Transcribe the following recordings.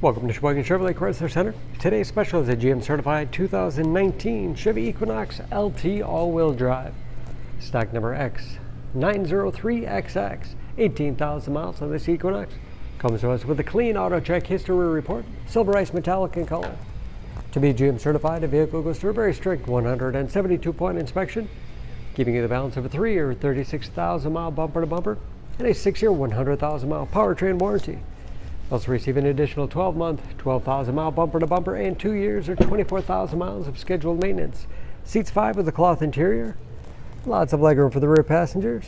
Welcome to Sheboygan Chevrolet Chrysler Center. Today's special is a GM certified 2019 Chevy Equinox LT all-wheel drive. Stock number X903XX. 18,000 miles on this Equinox. Comes to us with a clean auto check history report, silver ice metallic in color. To be GM certified, the vehicle goes through a very strict 172-point inspection, giving you the balance of a 3-year 36,000 mile bumper to bumper and a 6-year 100,000 mile powertrain warranty. Also receive an additional 12-month, 12,000 mile bumper to bumper and 2 years or 24,000 miles of scheduled maintenance. Seats 5 with a cloth interior. Lots of legroom for the rear passengers.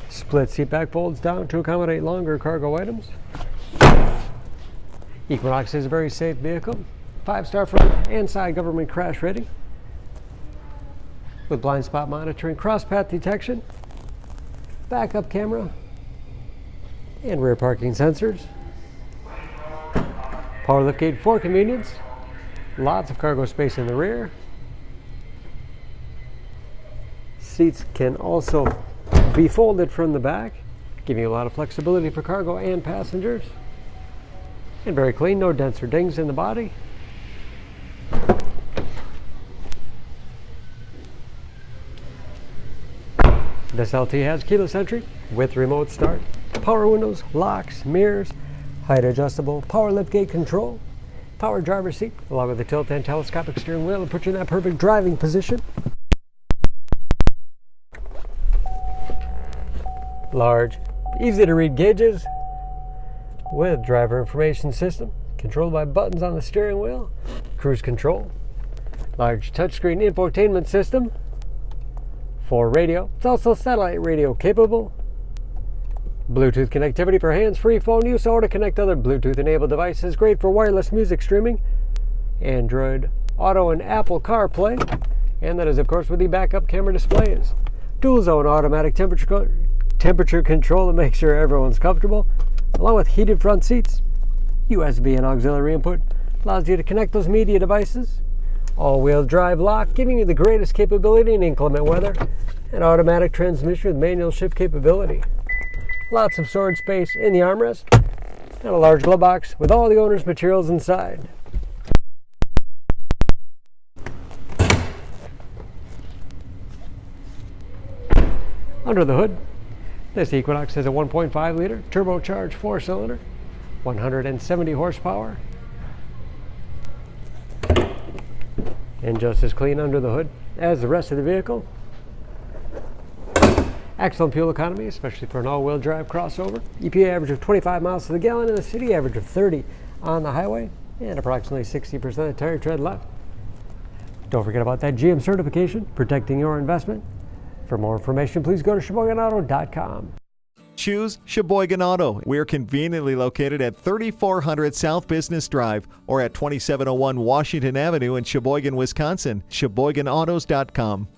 Split seat back folds down to accommodate longer cargo items. Equinox is a very safe vehicle. 5-star front and side government crash rating. With blind spot monitoring, cross path detection, backup camera, and rear parking sensors. Power liftgate for convenience. Lots of cargo space in the rear. Seats can also be folded from the back, giving you a lot of flexibility for cargo and passengers. And very clean, no dents or dings in the body. This LT has keyless entry with remote start, power windows, locks, mirrors, height adjustable, power liftgate control, power driver's seat, along with the tilt and telescopic steering wheel to put you in that perfect driving position. Large, easy to read gauges with driver information system, controlled by buttons on the steering wheel, cruise control, large touchscreen infotainment system for radio. It's also satellite radio capable. Bluetooth connectivity for hands-free phone use or to connect other Bluetooth-enabled devices. Great for wireless music streaming. Android Auto and Apple CarPlay. And that is, of course, with the backup camera displays. Dual-zone automatic temperature control to make sure everyone's comfortable, along with heated front seats. USB and auxiliary input allows you to connect those media devices. All-wheel drive lock, giving you the greatest capability in inclement weather. And automatic transmission with manual shift capability. Lots of storage space in the armrest. And a large glove box with all the owner's materials inside. Under the hood, this Equinox has a 1.5-liter turbocharged 4-cylinder, 170 horsepower. And just as clean under the hood as the rest of the vehicle. Excellent fuel economy, especially for an all-wheel drive crossover. EPA average of 25 miles to the gallon and the city average of 30 on the highway, and approximately 60% of tire tread left. Don't forget about that GM certification, protecting your investment. For more information, please go to SheboyganAuto.com. Choose Sheboygan Auto. We're conveniently located at 3400 South Business Drive or at 2701 Washington Avenue in Sheboygan, Wisconsin. SheboyganAutos.com.